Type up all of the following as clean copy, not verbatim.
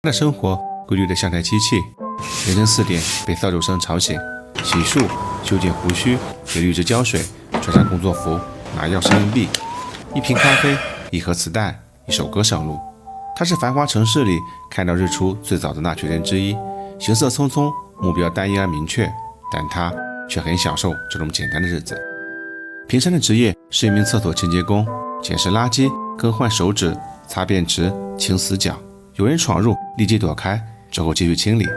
他的生活规律的像台机器。凌晨4点被扫帚声吵醒，洗漱、修剪胡须，给滤纸胶水，穿上工作服，拿钥匙硬币，一瓶咖啡，一盒磁带，一首歌上路。他是繁华城市里看到日出最早的那群人之一，行色匆匆，目标单一而明确，但他却很享受这种简单的日子。平山的职业是一名厕所清洁工，捡拾垃圾，更换手纸，擦便池，清死角。有人闯入，立即躲开，之后继续清理。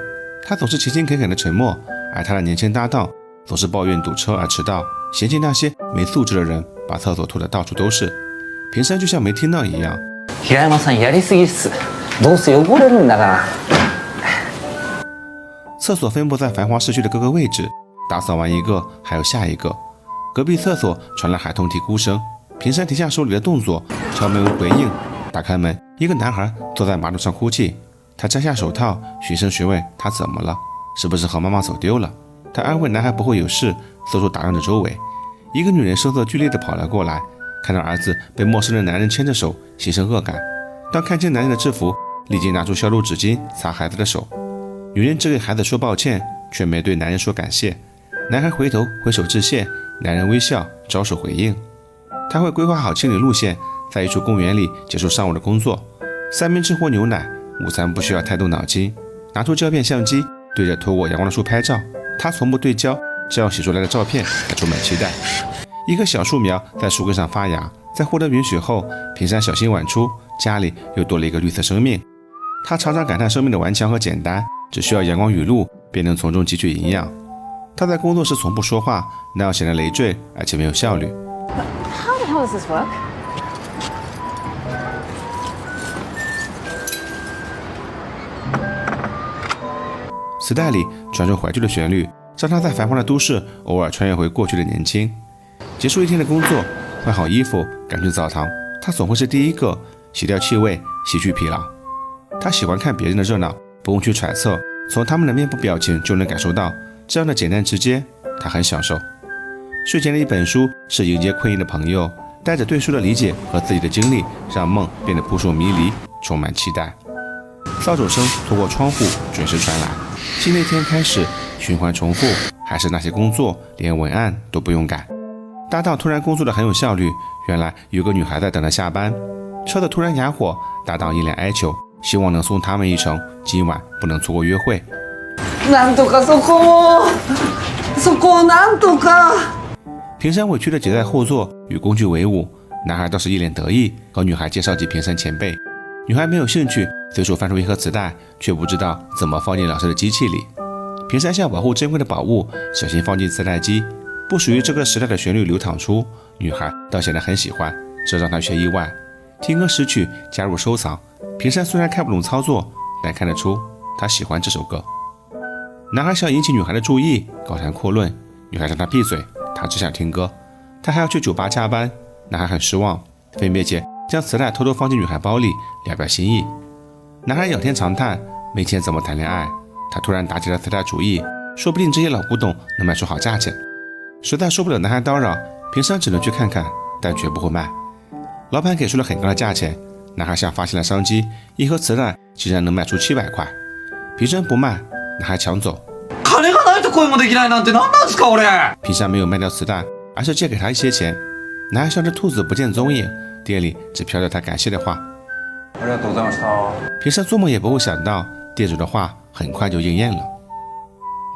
他总是勤勤恳恳的沉默，而他的年轻搭档总是抱怨堵车而迟到，嫌弃那些没素质的人把厕所拖得到处都是。平山就像没听到一样。平山さんやりすぎっす。どうせ汚れるんだから。厕所分布在繁华市区的各个位置，打扫完一个，还有下一个。隔壁厕所传来孩童啼哭声，平山停下手里的动作，敲门回应。打开门，一个男孩坐在马桶上哭泣。他摘下手套，循声询问他怎么了，是不是和妈妈走丢了。他安慰男孩不会有事，四处打量着周围。一个女人声色俱厉地跑了过来，看到儿子被陌生的男人牵着手，心生恶感。当看见男人的制服，立即拿出消毒纸巾擦孩子的手。女人只给孩子说抱歉，却没对男人说感谢。男孩回头挥手致谢，男人微笑招手回应。他会规划好清理路线，在一处公园里结束上午的工作。3明治或牛奶，午餐不需要太动脑筋。拿出胶片相机，对着透过阳光的树拍照。他从不对焦，只要洗出来的照片才充满期待。一棵小树苗在树根上发芽，在获得允许后，平山小心晚出，家里又多了一个绿色生命。他常常感叹生命的顽强和简单，只需要阳光雨露便能从中汲取营养。他在工作时从不说话，那样显得累赘而且没有效率。How the hell does this work? 磁带里传出怀旧的旋律，让他在繁华的都市偶尔穿越回过去的年轻。结束一天的工作，换好衣服赶去澡堂，他总会是第一个，洗掉气味，洗去疲劳。他喜欢看别人的热闹，不用去揣测，从他们的面部表情就能感受到这样的简单直接，他很享受。睡前的一本书是迎接困意的朋友，带着对书的理解和自己的经历，让梦变得扑朔迷离，充满期待。扫帚声透过窗户准时传来，新的一天开始，循环重复，还是那些工作，连文案都不用改。搭档突然工作的很有效率，原来有个女孩在等着下班。车子突然哑火，搭档一脸哀求，希望能送他们一程，今晚不能错过约会。なんとかそこをなんとか。平山委屈地挤在后座，与工具为伍。男孩倒是一脸得意，和女孩介绍起平山前辈。女孩没有兴趣，随手翻出一盒磁带，却不知道怎么放进老师的机器里。平山像保护珍贵的宝物，小心放进磁带机。不属于这个时代的旋律流淌出，女孩倒显得很喜欢，这让她却意外。听歌识曲，加入收藏。平山虽然看不懂操作，但看得出他喜欢这首歌。男孩想引起女孩的注意，高谈阔论。女孩让他闭嘴，他只想听歌。他还要去酒吧加班，男孩很失望。分别前将磁带偷偷放进女孩包里，聊表心意。男孩仰天长叹，没钱怎么谈恋爱？他突然打起了磁带主意，说不定这些老古董能卖出好价钱。实在受不了男孩叨扰，平山只能去看看，但绝不会卖。老板给出了很高的价钱，男孩像发现了商机，一盒磁带竟然能卖出700块。平山不卖，男孩抢走。金がないと恋もできないなんて何なんですか俺。平山没有卖掉磁带，而是借给他一些钱。男孩像只兔子不见踪影，店里只飘着他感谢的话。ありがとうございました。平山做梦也不会想到，店主的话很快就应验了。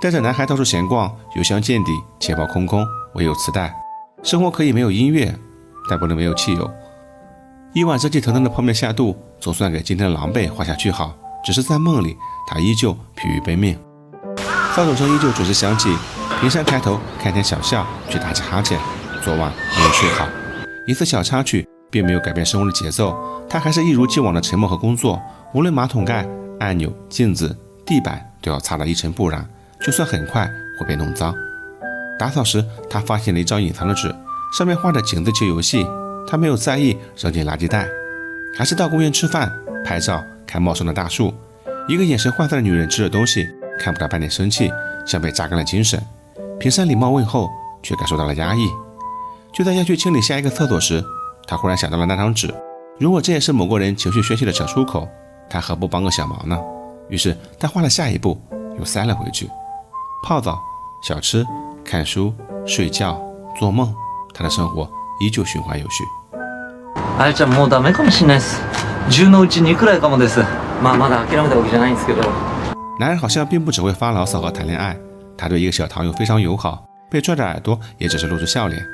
带着男孩到处闲逛，油箱见底，钱包空空，唯有磁带。生活可以没有音乐，但不能没有汽油。一碗热气腾腾的泡面下肚，总算给今天的狼狈画下句号。只是在梦里，他依旧疲于奔命。扫帚声依旧准时响起，平山抬头看见小笑，却打起哈欠。昨晚没有睡好，一次小插曲并没有改变生活的节奏，他还是一如既往的沉默和工作。无论马桶盖、按钮、镜子、地板都要擦得一尘不染，就算很快会被弄脏。打扫时，他发现了一张隐藏的纸，上面画着井字球游戏。他没有在意，扔进垃圾袋。还是到公园吃饭、拍照、看茂盛的大树。一个眼神涣散的女人吃着东西，看不到半点生气，像被榨干了精神。平山礼貌问候，却感受到了压抑。就在要去清理下一个厕所时，他忽然想到了那张纸。如果这也是某个人情绪宣泄的小出口，他何不帮个小忙呢？于是他画了下一步，又塞了回去。泡澡、小吃、看书、睡觉、做梦，他的生活依旧循环有序。あやちゃんもうダメかもしれないです。10のうち2くらいかもです。まだ諦めたわけじゃないんですけど。男人好像并不只会发牢骚和谈恋爱，他对一个小糖友非常友好，被拽着耳朵也只是露出笑脸。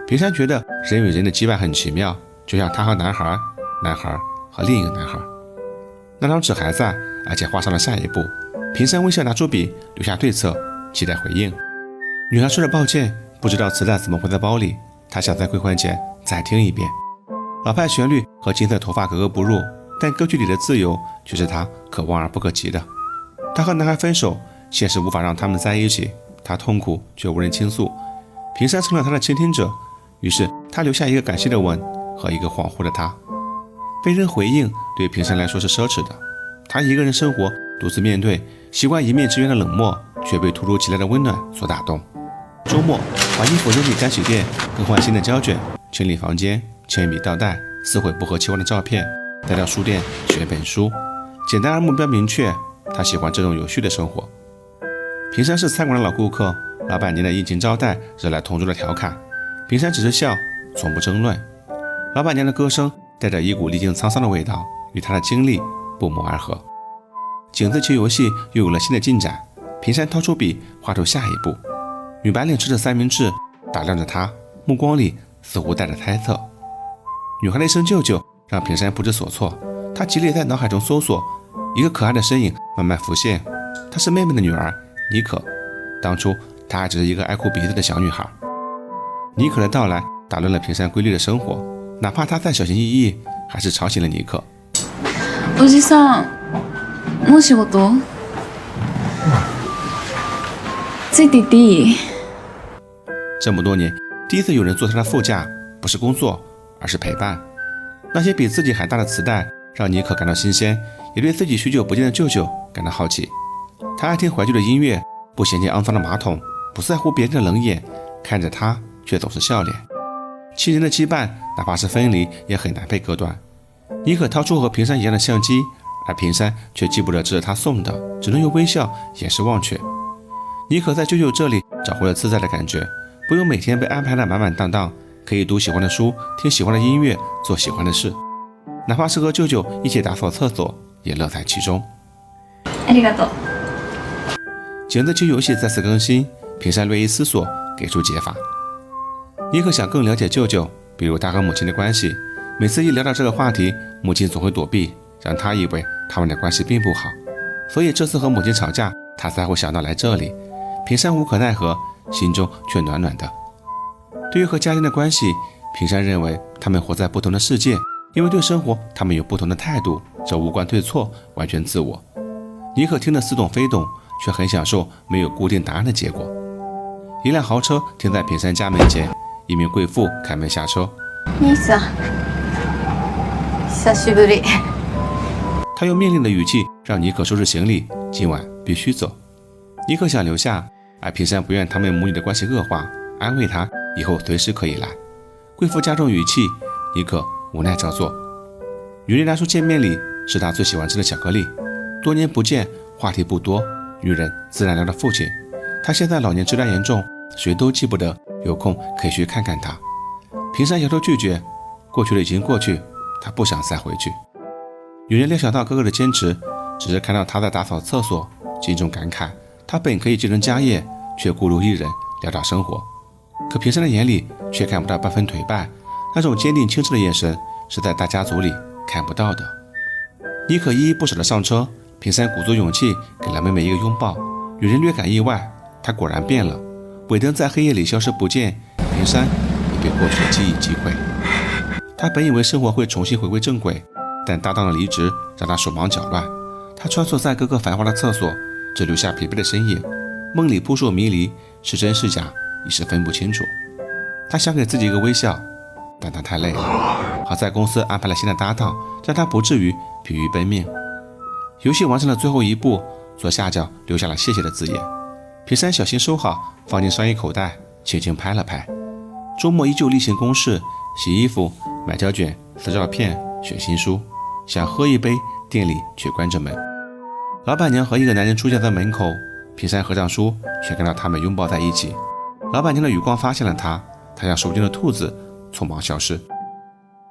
平山觉得人与人的羁绊很奇妙，就像他和男孩，男孩和另一个男孩。那张纸还在，而且画上了下一步。平山微笑拿出笔，留下对策，期待回应。女孩说着抱歉，不知道磁带怎么会在包里，她想在归还前再听一遍。老派旋律和金色头发格格不入，但歌曲里的自由却是她可望而不可及的。她和男孩分手，现实无法让他们在一起，她痛苦却无人倾诉。平山成了她的倾听者，于是他留下一个感谢的吻和一个恍惚的他。被人回应对平山来说是奢侈的，他一个人生活，独自面对，习惯一面之缘的冷漠，却被突如其来的温暖所打动。周末把衣服扔进干洗店，更换新的胶卷，清理房间，铅笔倒带，撕毁不合期望的照片，带到书店选本书，简单而目标明确。他喜欢这种有序的生活。平山是餐馆的老顾客，老板娘的殷勤招待惹来同桌的调侃，平山只是笑，从不争论。老板娘的歌声带着一股历经沧桑的味道，与他的经历不谋而合。井字球游戏又有了新的进展，平山掏出笔，画出下一步。女白领吃着三明治，打量着他，目光里似乎带着猜测。女孩的一声舅舅让平山不知所措，他极力在脑海中搜索，一个可爱的身影慢慢浮现，她是妹妹的女儿妮可。当初她还只是一个爱哭鼻子的小女孩。妮可的到来打乱了平山规律的生活，哪怕他再小心翼翼，还是吵醒了妮可。おじさん、もう仕事？ついて行っていい？这么多年，第一次有人坐他的副驾，不是工作，而是陪伴。那些比自己还大的磁带，让妮可感到新鲜，也对自己许久不见的舅舅感到好奇。他爱听怀旧的音乐，不嫌弃肮脏的马桶，不在乎别人的冷眼，看着他却总是笑脸。亲人的羁绊，哪怕是分离，也很难被割断。妮可掏出和平山一样的相机，而平山却记不得这是他送的，只能用微笑掩饰忘却。妮可在舅舅这里找回了自在的感觉，不用每天被安排得满满当当，可以读喜欢的书，听喜欢的音乐，做喜欢的事，哪怕是和舅舅一起打扫厕所，也乐在其中。ありがとう。井字球游戏再次更新，平山略一思索，给出解法。妮可想更了解舅舅，比如他和母亲的关系，每次一聊到这个话题，母亲总会躲避，让他以为他们的关系并不好，所以这次和母亲吵架，他才会想到来这里。平山无可奈何，心中却暖暖的。对于和家人的关系，平山认为他们活在不同的世界，因为对生活他们有不同的态度，这无关对错，完全自我。妮可听得似懂非懂，却很享受没有固定答案的结果。一辆豪车停在平山家门前，一名贵妇开门下车。兄さん、久しぶり。他用命令的语气让妮可收拾行李，今晚必须走。妮可想留下，而平山不愿他们母女的关系恶化，安慰她以后随时可以来。贵妇加重语气，妮可无奈照做。女人拿出见面礼，是她最喜欢吃的巧克力。多年不见，话题不多，女人自然聊到父亲。他现在老年痴呆严重，谁都记不得，有空可以去看看他。平山摇头拒绝，过去的已经过去，他不想再回去。女人料想到哥哥的坚持，只是看到他在打扫厕所，心中感慨，他本可以继承家业，却孤独一人潦倒生活。可平山的眼里却看不到半分颓败，那种坚定清澈的眼神是在大家族里看不到的。妮可依依不舍地上车，平山鼓足勇气给了妹妹一个拥抱。女人略感意外，她果然变了。尾灯在黑夜里消失不见，平山也被过去的记忆击溃。他本以为生活会重新回归正轨，但搭档的离职让他手忙脚乱。他穿梭在各个繁华的厕所，只留下疲惫的身影，梦里扑朔迷离，是真是假一时分不清楚。他想给自己一个微笑，但他太累了。好在公司安排了新的搭档，让他不至于疲于奔命。游戏完成了最后一步，左下角留下了谢谢的字眼。平山小心收好，放进上衣口袋，轻轻拍了拍。周末依旧例行公事，洗衣服、买胶卷、撕照片、选新书。想喝一杯，店里却关着门。老板娘和一个男人出现在门口，平山和尚书却看到他们拥抱在一起。老板娘的余光发现了他，他像手中的兔子匆忙消失。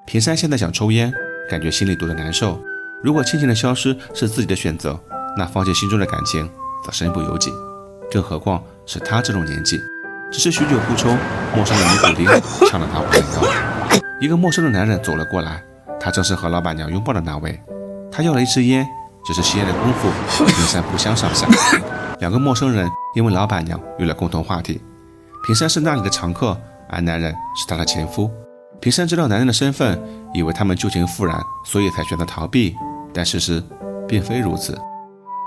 平山现在想抽烟，感觉心里堵得难受。如果轻轻的消失是自己的选择，那放弃心中的感情则身不由己。更何况是他这种年纪，只是许久不抽，陌生的尼古丁呛了他火腰。一个陌生的男人走了过来，他正是和老板娘拥抱的那位。他要了一支烟，只是吸烟的功夫，平山不相上下。两个陌生人因为老板娘有了共同话题。平山是那里的常客，而男人是他的前夫。平山知道男人的身份，以为他们旧情复燃，所以才选择逃避，但事实并非如此。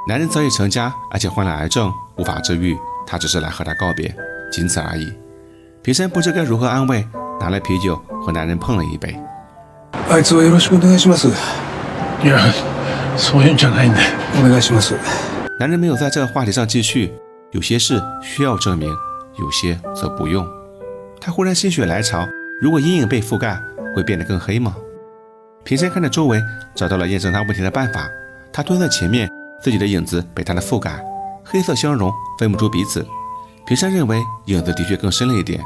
男人早已成家，而且患了癌症，无法治愈，他只是来和他告别，仅此而已。平山不知该如何安慰，拿来啤酒和男人碰了一杯。あいつはよろしくお願いします。いや、そういうんじゃないんで。お願いします。男人没有在这个话题上继续，有些事需要证明，有些则不用。他忽然心血来潮，如果阴影被覆盖，会变得更黑吗？平山看着周围，找到了验证他问题的办法。他蹲在前面，自己的影子被他的覆盖，黑色相融，分不出彼此。平山认为影子的确更深了一点，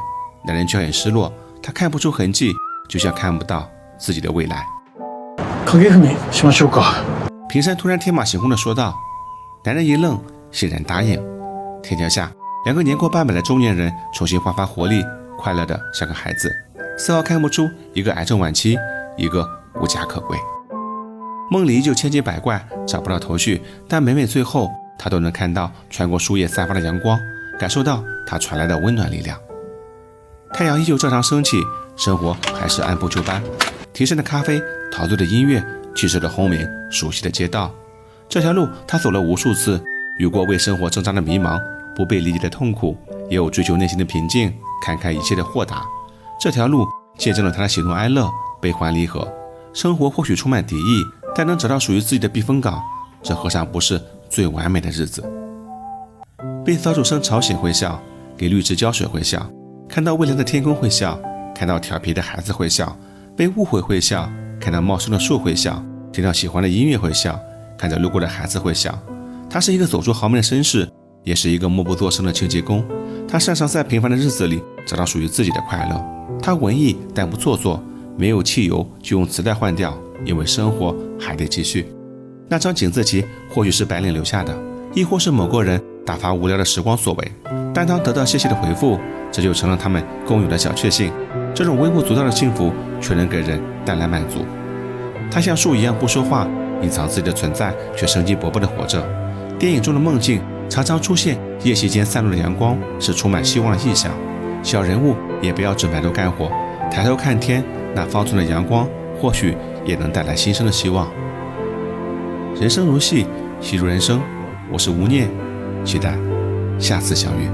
男人却很失落，他看不出痕迹，就像看不到自己的未来。影踏みしましょうか。平山突然天马行空地说道。男人一愣，欣然答应。天桥下，两个年过半百的中年人重新焕发活力，快乐的像个孩子，丝毫看不出一个癌症晚期，一个无家可归。梦里依旧千奇百怪，找不到头绪，但每每最后，他都能看到穿过树叶散发的阳光，感受到它传来的温暖力量。太阳依旧照常升起，生活还是按部就班。提神的咖啡，陶醉的音乐，汽车的轰鸣，熟悉的街道。这条路他走了无数次，有过为生活挣扎的迷茫，不被理解的痛苦，也有追求内心的平静，看开一切的豁达。这条路见证了他的喜怒哀乐，悲欢离合。生活或许充满敌意，但能找到属于自己的避风港，这何尝不是最完美的日子？被扫帚声吵醒会笑，给绿植浇水会笑，看到蔚蓝的天空会笑，看到调皮的孩子会笑，被误会会笑，看到茂盛的树会笑，听到喜欢的音乐会笑，看着路过的孩子会笑。他是一个走出豪门的绅士，也是一个默不作声的清洁工。他擅长在平凡的日子里找到属于自己的快乐。他文艺但不做作，没有汽油就用磁带换掉，因为生活还得继续。那张井字旗或许是白领留下的，亦或是某个人打发无聊的时光所为，但当得到谢谢的回复，这就成了他们共有的小确幸。这种微不足道的幸福却能给人带来满足。他像树一样不说话，隐藏自己的存在，却生机勃勃地活着。电影中的梦境常常出现夜袭间散落的阳光，是充满希望的意象。小人物也不要只埋头干活，抬头看天，那方寸的阳光或许也能带来新生的希望。人生如戏，戏如人生。我是吴念，期待下次相遇。